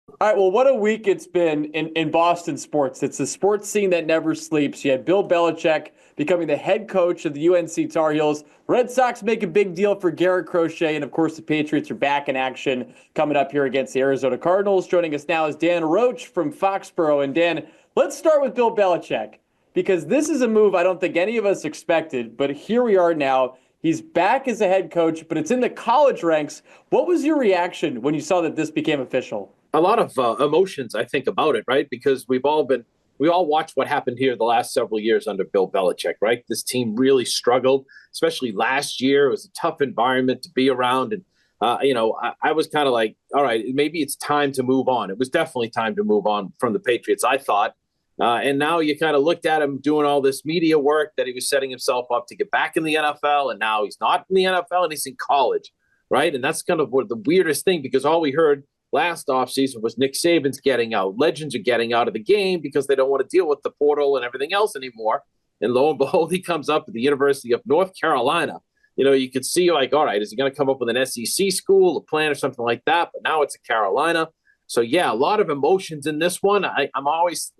All right, well, what a week it's been in Boston sports. It's the sports scene that never sleeps. You had Bill Belichick becoming the head coach of the UNC Tar Heels. Red Sox make a big deal for Garrett Crochet, and of course, the Patriots are back in action coming up here against the Arizona Cardinals. Joining us now is Dan Roche from Foxborough. And Dan, let's start with Bill Belichick because this is a move I don't think any of us expected, but here we are now. He's back as a head coach, but it's in the college ranks. What was your reaction when you saw that this became official? A lot of emotions, I think, about it, right? Because we all watched what happened here the last several years under Bill Belichick, right? This team really struggled, especially last year. It was a tough environment to be around. And, I was kind of like, all right, maybe it's time to move on. It was definitely time to move on from the Patriots, I thought. And now you kind of looked at him doing all this media work that he was setting himself up to get back in the NFL. And now he's not in the NFL and he's in college, right? And that's kind of what the weirdest thing, because all we heard last offseason was Nick Saban's getting out. Legends are getting out of the game because they don't want to deal with the portal and everything else anymore. And lo and behold, he comes up at the University of North Carolina. You could see like, all right, is he going to come up with an SEC school, a plan or something like that? But now it's a Carolina. So, yeah, a lot of emotions in this one. I'm always,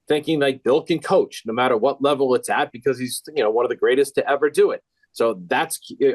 thinking like Bill can coach no matter what level it's at because he's, one of the greatest to ever do it. So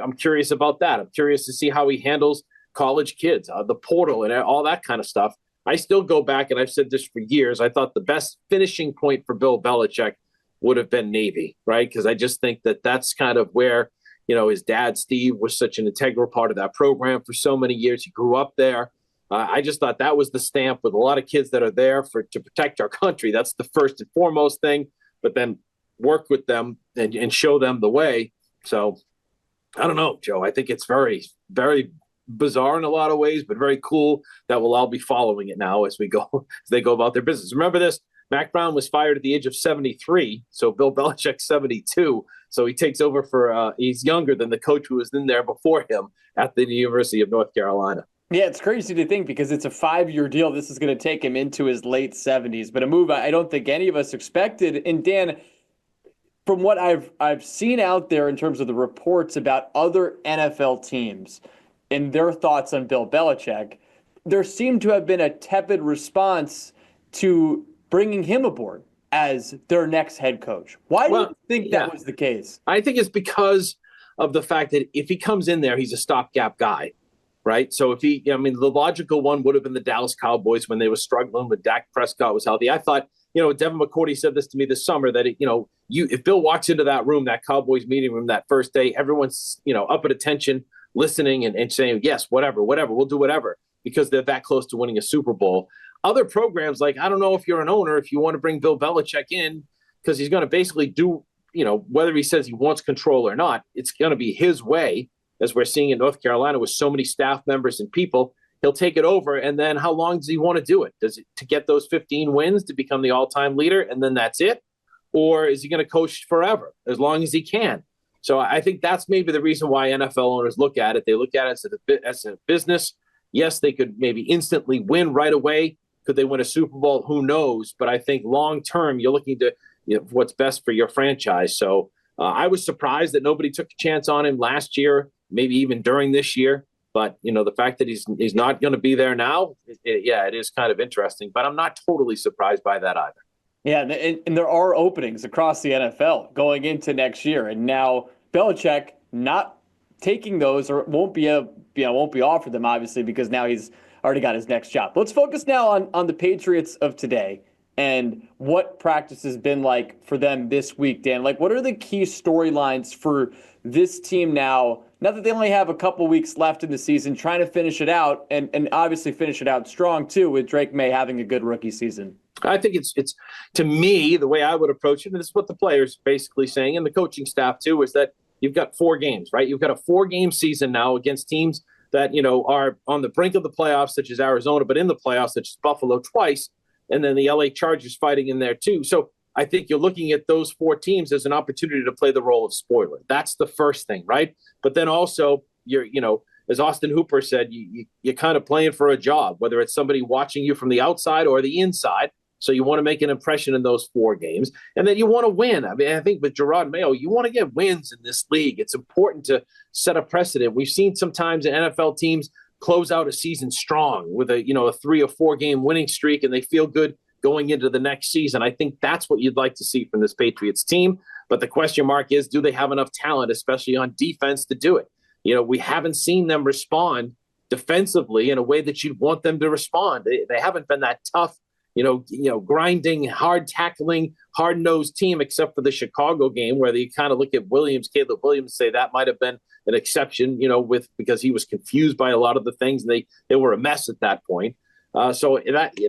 I'm curious about that. I'm curious to see how he handles college kids, the portal, and all that kind of stuff. I still go back, and I've said this for years. I thought the best finishing point for Bill Belichick would have been Navy, right? Because I just think that that's kind of where, his dad, Steve, was such an integral part of that program for so many years. He grew up there. I just thought that was the stamp with a lot of kids that are there to protect our country. That's the first and foremost thing, but then work with them and show them the way. So I don't know, Joe. I think it's very, very bizarre in a lot of ways, but very cool that we'll all be following it now as they go about their business. Remember this, Mac Brown was fired at the age of 73. So Bill Belichick's 72. So he takes over he's younger than the coach who was in there before him at the University of North Carolina. Yeah, it's crazy to think because it's a 5-year deal. This is going to take him into his late 70s, but a move I don't think any of us expected. And Dan, from what I've seen out there in terms of the reports about other NFL teams and their thoughts on Bill Belichick, there seemed to have been a tepid response to bringing him aboard as their next head coach. Why do you think that was the case? I think it's because of the fact that if he comes in there, he's a stopgap guy, right? So the logical one would have been the Dallas Cowboys when they were struggling when Dak Prescott was healthy. I thought, Devin McCourty said this to me this summer that, if Bill walks into that room, that Cowboys meeting room that first day, everyone's, up at attention, listening and saying, yes, whatever, we'll do whatever, because they're that close to winning a Super Bowl. Other programs, like, I don't know if you're an owner, if you want to bring Bill Belichick in, because he's going to basically do, whether he says he wants control or not, it's going to be his way, as we're seeing in North Carolina with so many staff members and people. He'll take it over, and then how long does he want to do it? Does it to get those 15 wins to become the all-time leader, and then that's it? Or is he going to coach forever, as long as he can? So I think that's maybe the reason why NFL owners look at it. They look at it as a business. Yes, they could maybe instantly win right away. Could they win a Super Bowl? Who knows? But I think long-term, you're looking to what's best for your franchise. So I was surprised that nobody took a chance on him last year, maybe even during this year. But, the fact that he's not going to be there now, it is kind of interesting. But I'm not totally surprised by that either. Yeah, and there are openings across the NFL going into next year, and now Belichick not taking those or won't be offered them, obviously, because now he's already got his next job. Let's focus now on the Patriots of today and what practice has been like for them this week, Dan. Like, what are the key storylines for this team now? Now that they only have a couple weeks left in the season, trying to finish it out and obviously finish it out strong too, with Drake May having a good rookie season. I think it's to me, the way I would approach it, and this is what the players basically saying, and the coaching staff too, is that you've got 4 games, right? You've got a 4-game season now against teams that, are on the brink of the playoffs, such as Arizona, but in the playoffs, such as Buffalo twice, and then the LA Chargers fighting in there too. So I think you're looking at those 4 teams as an opportunity to play the role of spoiler. That's the first thing, right? But then also you're, as Austin Hooper said, you're kind of playing for a job, whether it's somebody watching you from the outside or the inside. So you want to make an impression in those 4 games, and then you want to win. I mean, I think with Gerard Mayo, you want to get wins in this league. It's important to set a precedent. We've seen sometimes in NFL teams close out a season strong with a 3 or 4 game winning streak, and they feel good going into the next season. I think that's what you'd like to see from this Patriots team. But the question mark is, do they have enough talent, especially on defense, to do it? We haven't seen them respond defensively in a way that you'd want them to respond. They haven't been that tough, grinding, hard tackling, hard nosed team, except for the Chicago game where they kind of look at Caleb Williams, say that might have been an exception, because he was confused by a lot of the things, and they were a mess at that point. So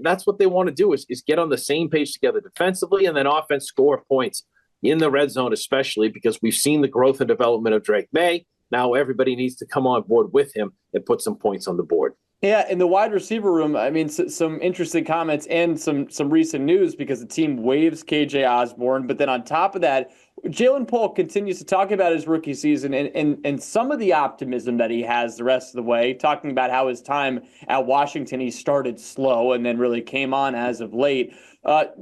that's what they want to do is get on the same page together defensively, and then offense, score points in the red zone, especially because we've seen the growth and development of Drake May. Now everybody needs to come on board with him and put some points on the board. Yeah, in the wide receiver room, I mean, some interesting comments and some recent news because the team waives KJ Osborne. But then on top of that, Jalen Polk continues to talk about his rookie season and some of the optimism that he has the rest of the way, talking about how his time at Washington, he started slow and then really came on as of late.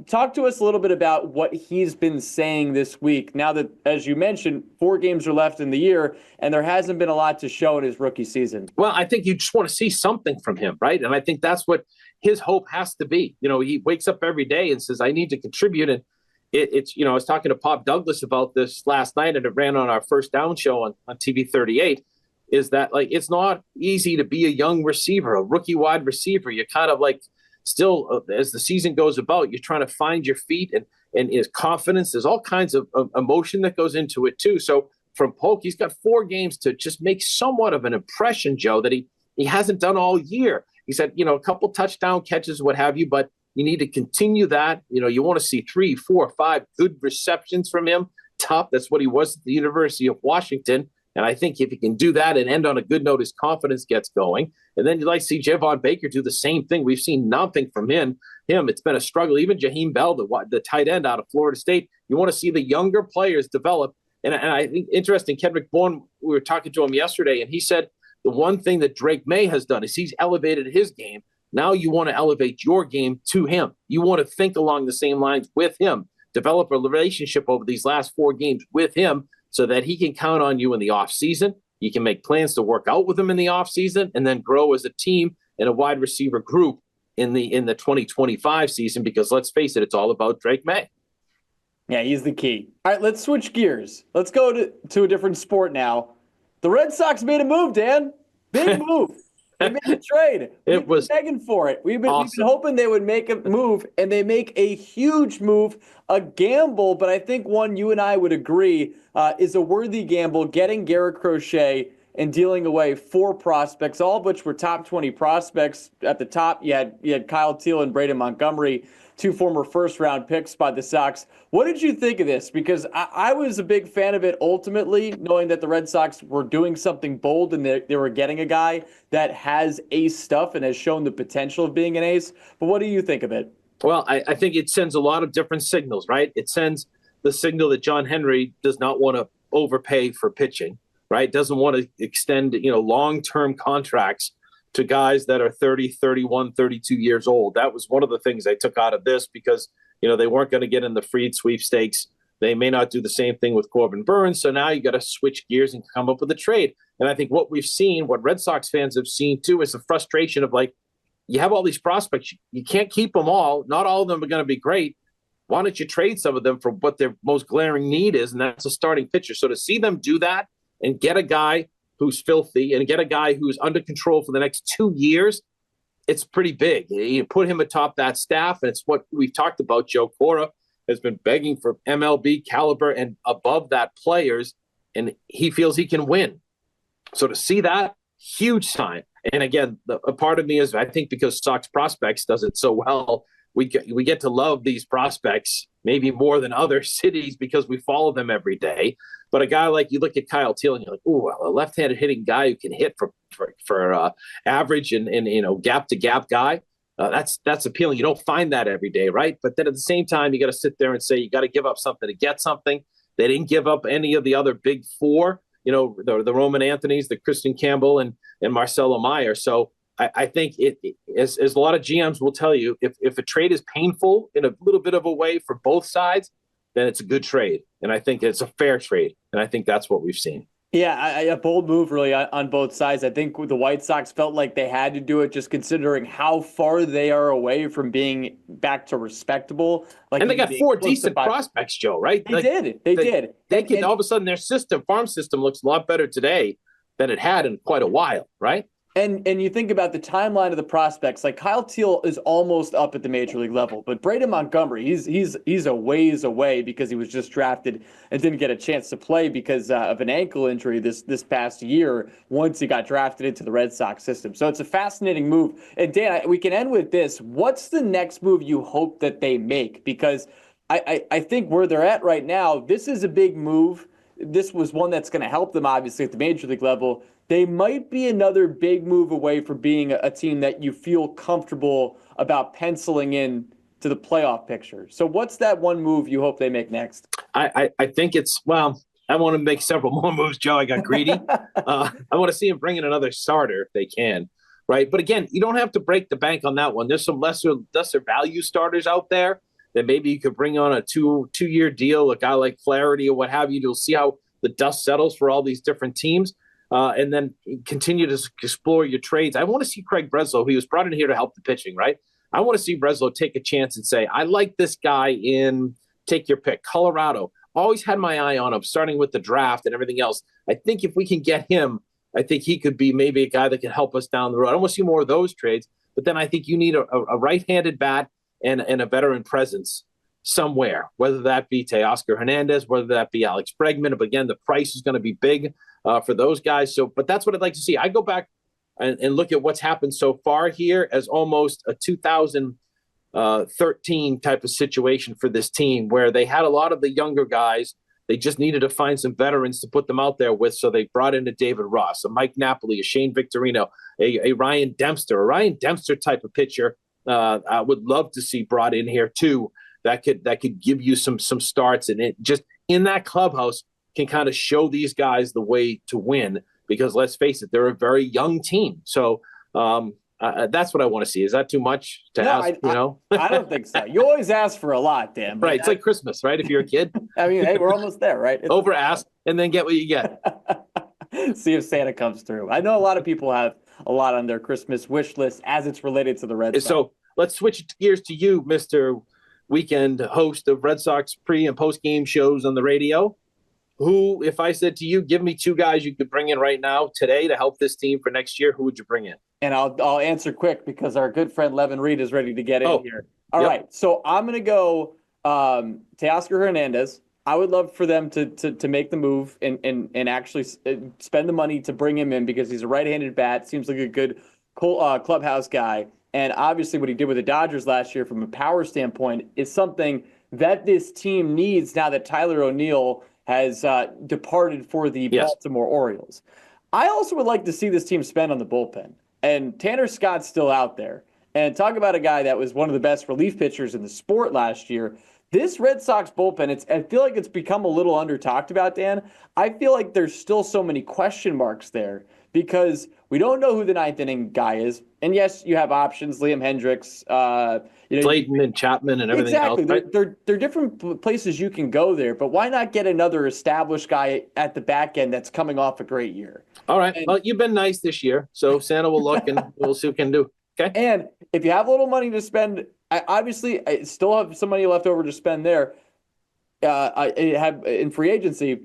Talk to us a little bit about what he's been saying this week, now that, as you mentioned, 4 games are left in the year, and there hasn't been a lot to show in his rookie season. Well, I think you just want to see something from him, right? And I think that's what his hope has to be. He wakes up every day and says, I need to contribute. And it's I was talking to Pop Douglas about this last night, and it ran on our First Down show on TV 38, is that, it's not easy to be a young receiver, a rookie wide receiver. You're kind of still, as the season goes about, you're trying to find your feet and his confidence. There's all kinds of emotion that goes into it too. So from Polk, he's got 4 games to just make somewhat of an impression, Joe, that he hasn't done all year. He said, a couple touchdown catches, what have you, but you need to continue that. You want to see 3, 4, 5 good receptions from him. Top. That's what he was at the University of Washington. And I think if he can do that and end on a good note, his confidence gets going. And then you'd like to see Javon Baker do the same thing. We've seen nothing from him. It's been a struggle. Even Jaheim Bell, the tight end out of Florida State, you want to see the younger players develop. And I think interesting, Kendrick Bourne, we were talking to him yesterday, and he said the one thing that Drake May has done is he's elevated his game. Now you want to elevate your game to him. You want to think along the same lines with him, develop a relationship over these last 4 games with him so that he can count on you in the offseason. You can make plans to work out with him in the offseason and then grow as a team and a wide receiver group in the 2025 season, because let's face it, it's all about Drake May. Yeah, he's the key. All right, let's switch gears. Let's go to a different sport now. The Red Sox made a move, Dan. Big move. They made a trade. We've been begging for it. We've been hoping they would make a move, and they make a huge move, a gamble, but I think one you and I would agree is a worthy gamble, getting Garrett Crochet and dealing away 4 prospects, all of which were top 20 prospects. At the top, you had Kyle Teel and Braden Montgomery, 2 former first-round picks by the Sox. What did you think of this? Because I was a big fan of it ultimately, knowing that the Red Sox were doing something bold and they were getting a guy that has ace stuff and has shown the potential of being an ace. But what do you think of it? Well, I think it sends a lot of different signals, right? It sends the signal that John Henry does not want to overpay for pitching, right? Doesn't want to extend, long-term contracts to guys that are 30, 31, 32 years old. That was one of the things I took out of this because, they weren't going to get in the Fried sweepstakes. They may not do the same thing with Corbin Burns. So now you got to switch gears and come up with a trade. And I think what we've seen, what Red Sox fans have seen too, is the frustration of you have all these prospects. You can't keep them all. Not all of them are going to be great. Why don't you trade some of them for what their most glaring need is? And that's a starting pitcher. So to see them do that and get a guy who's filthy and get a guy who's under control for the next 2 years, it's pretty big. You put him atop that staff, and it's what we've talked about. Joe Cora has been begging for MLB caliber and above that players, and he feels he can win. So to see that, huge sign. And again, a part of me is, I think because Sox Prospects does it so well, we get to love these prospects maybe more than other cities because we follow them every day. But a guy like, you look at Kyle Teel and you're like, ooh, a left-handed hitting guy who can hit for average and gap to gap guy. That's appealing. You don't find that every day, right? But then at the same time, you got to sit there and say you got to give up something to get something. They didn't give up any of the other big 4, the Roman Anthony's, the Kristen Campbell, and Marcelo Meyer. So I think as a lot of GMs will tell you, if a trade is painful in a little bit of a way for both sides, then it's a good trade. And I think it's a fair trade. And I think that's what we've seen. Yeah, a bold move really on both sides. I think the White Sox felt like they had to do it just considering how far they are away from being back to respectable, like And they even got being four close to decent five. prospects, Joe, right? They Like did. They they did. they can all of a sudden their farm system looks a lot better today than it had in quite a while, right? And you think about the timeline of the prospects, like Kyle Teal is almost up at the major league level, but Braden Montgomery, he's a ways away because he was just drafted and didn't get a chance to play because of an ankle injury this past year once he got drafted into the Red Sox system. So it's a fascinating move. And Dan, we can end with this. What's the next move you hope that they make? Because I think where they're at right now, this is a big move. This was one that's going to help them, obviously, at the major league level. They might be another big move away from being a team that you feel comfortable about penciling in to the playoff picture. So what's that one move you hope they make next? I think it's, well, I want to make several more moves, Joe. I got greedy. I want to see him bring in another starter if they can, right? But again, you don't have to break the bank on that one. There's some lesser value starters out there that maybe you could bring on a two-year deal, a guy like Flaherty or what have you. You'll see how the dust settles for all these different teams. And then continue to explore your trades. I want to see Craig Breslow. He was brought in here to help the pitching, right? I want to see Breslow take a chance and say, I like this guy in, take your pick, Colorado. Always had my eye on him, starting with the draft and everything else. I think if we can get him, I think he could be maybe a guy that can help us down the road. I want to see more of those trades. But then I think you need a right-handed bat and a veteran presence somewhere, whether that be Teoscar Hernandez, whether that be Alex Bregman. But again, the price is going to be big for those guys. So, but that's what I'd like to see. I go back and look at what's happened so far here as almost a 2013 type of situation for this team where they had a lot of the younger guys. They just needed to find some veterans to put them out there with. So they brought in a David Ross, a Mike Napoli, a Shane Victorino, a Ryan Dempster type of pitcher. I would love to see brought in here too. That could give you some starts, and it just in that clubhouse can kind of show these guys the way to win, because let's face it, they're a very young team. So that's what I want to see. Is that too much to ask? I don't think so. You always ask for a lot, Dan. Right. It's like Christmas, right? If you're a kid. I mean, hey, we're almost there, right? Over ask and then get what you get. See if Santa comes through. I know a lot of people have a lot on their Christmas wish list as it's related to the Red Sox. So let's switch gears to you, Mr. Weekend host of Red Sox pre- and post-game shows on the radio. Who, if I said to you, give me two guys you could bring in right now today to help this team for next year, who would you bring in? And I'll answer quick because our good friend Levin Reed is ready to get in here. All right. So I'm going to go Teoscar Hernandez. I would love for them to make the move and actually spend the money to bring him in because he's a right-handed bat. Seems like a good clubhouse guy. And obviously what he did with the Dodgers last year from a power standpoint is something that this team needs now that Tyler O'Neill has departed for the Baltimore Orioles. I also would like to see this team spend on the bullpen. And Tanner Scott's still out there. And talk about a guy that was one of the best relief pitchers in the sport last year. This Red Sox bullpen, I feel like it's become a little under talked about, Dan. I feel like there's still so many question marks there because we don't know who the ninth inning guy is. And yes, you have options, Liam Hendricks, Clayton and Chapman and everything else. Exactly. There are different places you can go there, but why not get another established guy at the back end that's coming off a great year? All right. Well, you've been nice this year, so Santa will look and we'll see what we can do. Okay. And if you have a little money to spend, I still have some money left over to spend there. I have in free agency.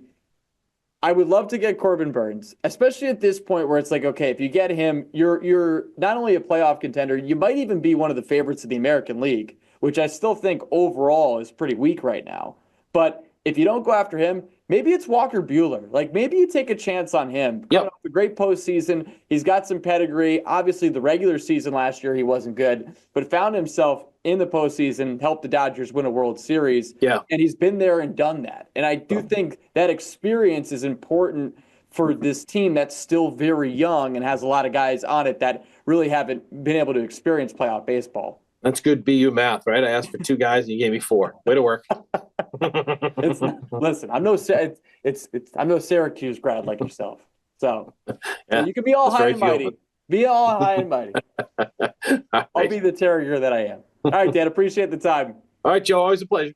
I would love to get Corbin Burns, especially at this point where it's like, okay, if you get him, you're not only a playoff contender, you might even be one of the favorites of the American League, which I still think overall is pretty weak right now. But if you don't go after him, maybe it's Walker Buehler. Like maybe you take a chance on him. Yep. A great postseason. He's got some pedigree. Obviously, the regular season last year he wasn't good, but found himself in the postseason, helped the Dodgers win a World Series. Yeah. And he's been there and done that. And I do think that experience is important for this team that's still very young and has a lot of guys on it that really haven't been able to experience playoff baseball. That's good BU math, right? I asked for two guys and you gave me four. Way to work. Listen, I'm no Syracuse grad like yourself. So you can be all high and mighty. Be all high and mighty. I'll be the terrier that I am. All right, Dan, appreciate the time. All right, Joe, always a pleasure.